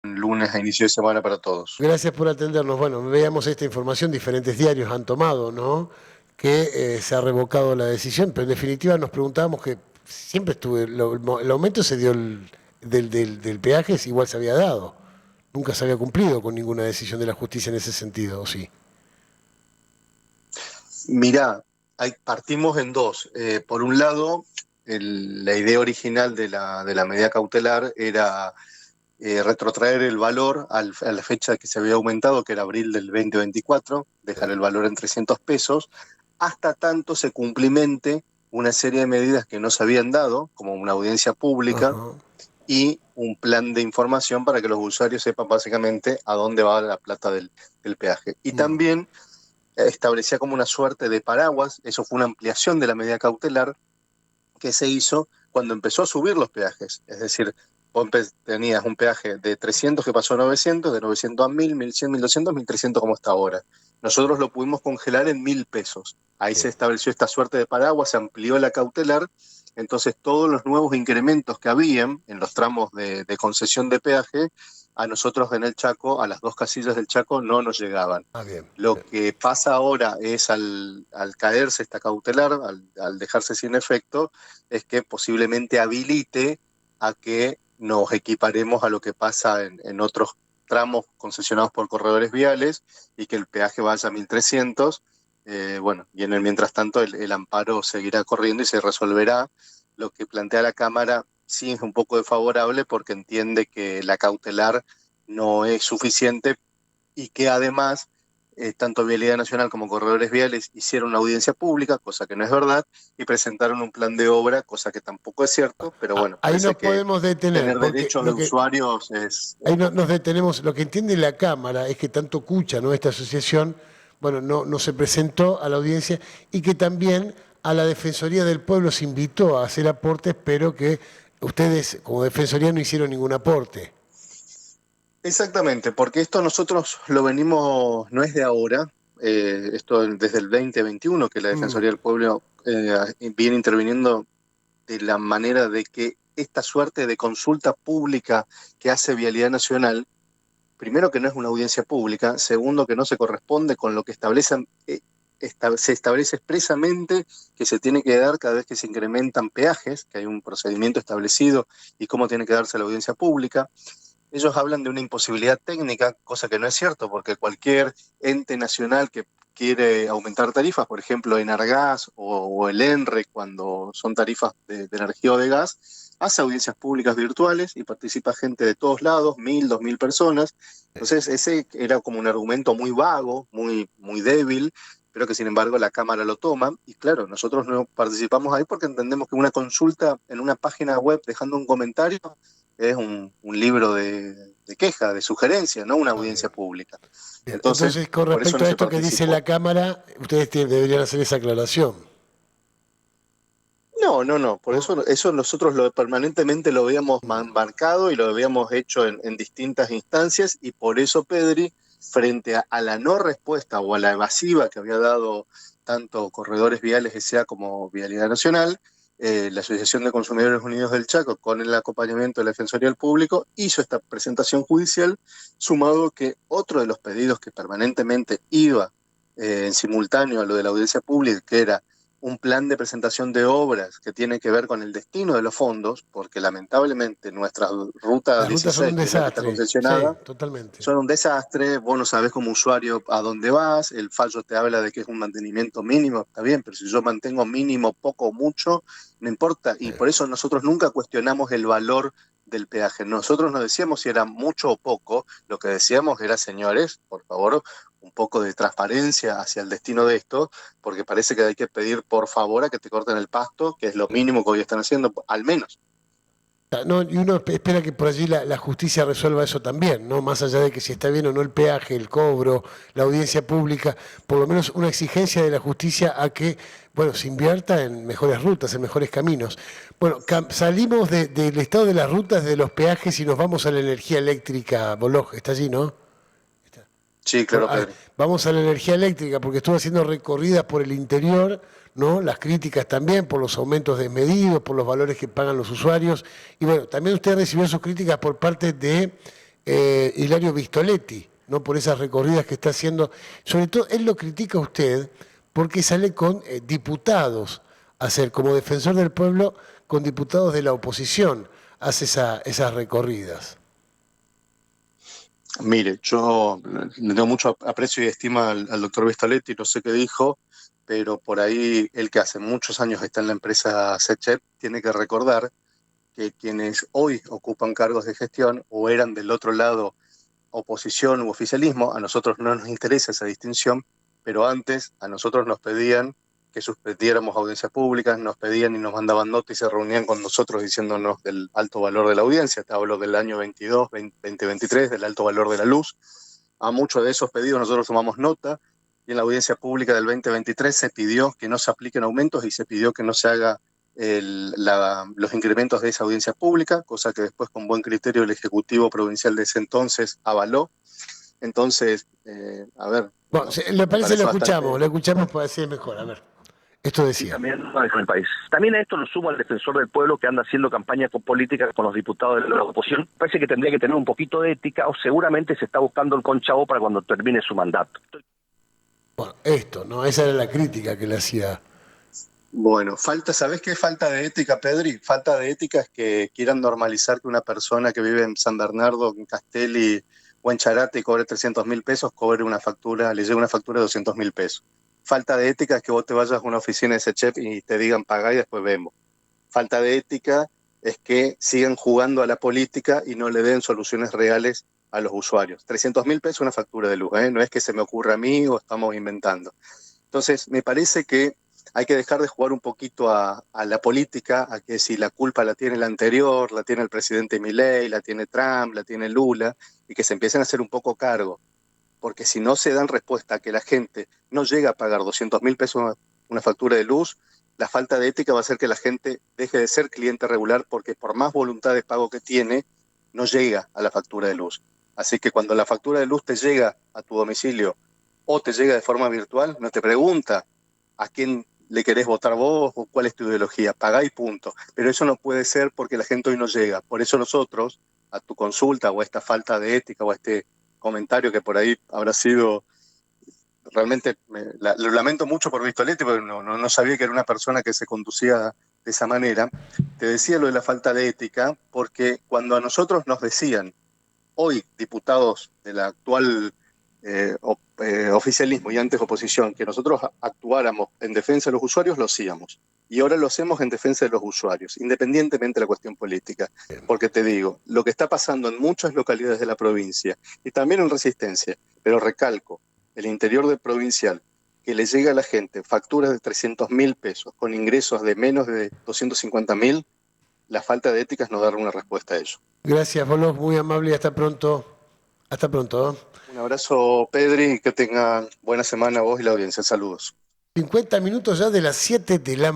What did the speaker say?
lunes a inicio de semana para todos. Gracias por atendernos. Bueno, veamos esta información, diferentes diarios han tomado, ¿no? Que se ha revocado la decisión, pero en definitiva nos preguntábamos que siempre estuve, el aumento se dio del peaje, igual se había dado. Nunca se había cumplido con ninguna decisión de la justicia en ese sentido, ¿o sí? Mirá, partimos en dos. Por un lado, la idea original de la medida cautelar era retrotraer el valor a la fecha que se había aumentado, que era abril del 2024, dejar el valor en 300 pesos, hasta tanto se cumplimente una serie de medidas que no se habían dado, como una audiencia pública Ajá. y un plan de información para que los usuarios sepan básicamente a dónde va la plata del peaje. Y Mm. también establecía como una suerte de paraguas, eso fue una ampliación de la medida cautelar que se hizo cuando empezó a subir los peajes. Es decir, vos tenías un peaje de 300 que pasó a 900, de 900 a 1000, 1100, 1200, 1300 como está ahora. Nosotros lo pudimos congelar en 1000 pesos. Ahí se Bien. estableció esta suerte de paraguas, se amplió la cautelar, entonces todos los nuevos incrementos que habían en los tramos de concesión de peaje, a nosotros en el Chaco, a las dos casillas del Chaco, no nos llegaban. Ah, bien. Lo Bien. que pasa ahora es al caerse esta cautelar, al dejarse sin efecto, es que posiblemente habilite a que nos equiparemos a lo que pasa en otros tramos concesionados por corredores viales y que el peaje vaya a 1300. Bueno, y en el mientras tanto el amparo seguirá corriendo y se resolverá. Lo que plantea la Cámara sí es un poco desfavorable porque entiende que la cautelar no es suficiente y que además tanto Vialidad Nacional como Corredores Viales hicieron una audiencia pública, cosa que no es verdad, y presentaron un plan de obra, cosa que tampoco es cierto, pero bueno, Ahí parece nos que podemos detener, tener porque derechos de usuarios es ahí nos detenemos. Lo que entiende la Cámara es que tanto Cucha, ¿no? Esta asociación, bueno, no se presentó a la audiencia y que también a la Defensoría del Pueblo se invitó a hacer aportes, pero que ustedes como Defensoría no hicieron ningún aporte. exactamente, porque esto nosotros lo venimos, no es de ahora, esto desde el 2021 que la Mm. Defensoría del Pueblo viene interviniendo de la manera de que esta suerte de consulta pública que hace Vialidad Nacional, primero que no es una audiencia pública, segundo que no se corresponde con lo que se establece expresamente que se tiene que dar cada vez que se incrementan peajes, que hay un procedimiento establecido y cómo tiene que darse la audiencia pública. Ellos hablan de una imposibilidad técnica, cosa que no es cierto, porque cualquier ente nacional que quiere aumentar tarifas, por ejemplo, Enargas o el ENRE, cuando son tarifas de energía o de gas, hace audiencias públicas virtuales y participa gente de todos lados, 1000, 2000 personas. Entonces, ese era como un argumento muy vago, muy débil, pero que sin embargo la Cámara lo toma. Y claro, nosotros no participamos ahí porque entendemos que una consulta en una página web dejando un comentario es un libro de queja, de sugerencia, no una Ah, audiencia bien. pública. Bien. Entonces, Entonces, con por eso respecto no a se esto que dice la participó. Cámara, ustedes deberían hacer esa aclaración, No, no, no, por ¿no? eso nosotros permanentemente lo habíamos marcado y lo habíamos hecho en distintas instancias y por eso Pedri, frente a la no respuesta o a la evasiva que había dado tanto Corredores Viales S.A. como Vialidad Nacional, la Asociación de Consumidores Unidos del Chaco, con el acompañamiento de la Defensoría del Público, hizo esta presentación judicial, sumado que otro de los pedidos que permanentemente iba en simultáneo a lo de la audiencia pública, que era un plan de presentación de obras que tiene que ver con el destino de los fondos, porque lamentablemente nuestra ruta Las rutas son un 16, que es la que está desastre, sí, concesionada, totalmente. son un desastre, vos no sabés como usuario a dónde vas, el fallo te habla de que es un mantenimiento mínimo, está bien, pero si yo mantengo mínimo, poco o mucho, no importa, y por eso nosotros nunca cuestionamos el valor del peaje. Nosotros no decíamos si era mucho o poco, lo que decíamos era, señores, por favor, un poco de transparencia hacia el destino de esto, porque parece que hay que pedir por favor a que te corten el pasto, que es lo mínimo que hoy están haciendo, al menos. No, y uno espera que por allí la justicia resuelva eso también, ¿no? Más allá de que si está bien o no el peaje, el cobro, la audiencia pública, por lo menos una exigencia de la justicia a que, bueno, se invierta en mejores rutas, en mejores caminos. Bueno, salimos del estado de las rutas, de los peajes y nos vamos a la energía eléctrica. Boloj, está allí, ¿no? Sí, Bueno, claro, Pedro. vamos a la energía eléctrica porque estuve haciendo recorridas por el interior, ¿no? Las críticas también por los aumentos desmedidos, por los valores que pagan los usuarios. Y bueno, también usted recibió sus críticas por parte de Hilario Vistoletti, ¿no? Por esas recorridas que está haciendo. Sobre todo, él lo critica a usted porque sale con diputados a hacer, como defensor del pueblo, con diputados de la oposición, hace esas recorridas. Mire, yo le tengo mucho aprecio y estima al doctor Vistoletti, no sé qué dijo, pero por ahí él que hace muchos años está en la empresa SECHEP, tiene que recordar que quienes hoy ocupan cargos de gestión o eran del otro lado oposición u oficialismo, a nosotros no nos interesa esa distinción, pero antes a nosotros nos pedían que suspendiéramos audiencias públicas, nos pedían y nos mandaban notas y se reunían con nosotros diciéndonos del alto valor de la audiencia. Te hablo del año 22, 2023, del alto valor de la luz. A muchos de esos pedidos nosotros tomamos nota y en la audiencia pública del 2023 se pidió que no se apliquen aumentos y se pidió que no se haga los incrementos de esa audiencia pública, cosa que después con buen criterio el Ejecutivo Provincial de ese entonces avaló. Entonces, a ver, Bueno, no, ¿le me parece? parece bastante. Lo escuchamos para decir mejor. A ver, esto Y decía. también con el país. También a esto lo sumo al defensor del pueblo que anda haciendo campaña política con los diputados de la oposición. Parece que tendría que tener un poquito de ética o seguramente se está buscando el conchavo para cuando termine su mandato. Bueno, esto, ¿no? Esa era la crítica que le hacía. Bueno, ¿sabés qué es falta de ética, Pedri? Falta de ética es que quieran normalizar que una persona que vive en San Bernardo, en Castelli o en Charate y cobre 300.000 pesos, cobre una factura, le llegue una factura de 200.000 pesos. Falta de ética es que vos te vayas a una oficina de SECHEP y te digan pagá y después vemos. Falta de ética es que sigan jugando a la política y no le den soluciones reales a los usuarios. 300.000 pesos una factura de luz, ¿eh? No es que se me ocurra a mí o estamos inventando. Entonces, me parece que hay que dejar de jugar un poquito a la política, a que si la culpa la tiene el anterior, la tiene el presidente Milei, la tiene Trump, la tiene Lula, y que se empiecen a hacer un poco cargo. Porque si no se dan respuesta a que la gente no llega a pagar 200.000 pesos una factura de luz, la falta de ética va a hacer que la gente deje de ser cliente regular porque por más voluntad de pago que tiene, no llega a la factura de luz. Así que cuando la factura de luz te llega a tu domicilio o te llega de forma virtual, no te pregunta a quién le querés votar vos o cuál es tu ideología, pagá y punto. Pero eso no puede ser porque la gente hoy no llega. Por eso nosotros, a tu consulta o a esta falta de ética o a este comentario que por ahí habrá sido, realmente lo lamento mucho por Vistoletti, porque no sabía que era una persona que se conducía de esa manera. Te decía lo de la falta de ética, porque cuando a nosotros nos decían, hoy diputados de la actual oficialismo y antes oposición, que nosotros actuáramos en defensa de los usuarios, lo hacíamos. Y ahora lo hacemos en defensa de los usuarios, independientemente de la cuestión política. Porque te digo, lo que está pasando en muchas localidades de la provincia, y también en Resistencia, pero recalco, el interior del provincial, que le llega a la gente facturas de 300.000 pesos con ingresos de menos de 250.000, la falta de ética es no dar una respuesta a ello. Gracias, Bolos, muy amable y hasta pronto. Hasta pronto. Un abrazo, Pedri, y que tengan buena semana vos y la audiencia. Saludos. 50 minutos ya de las 7 de la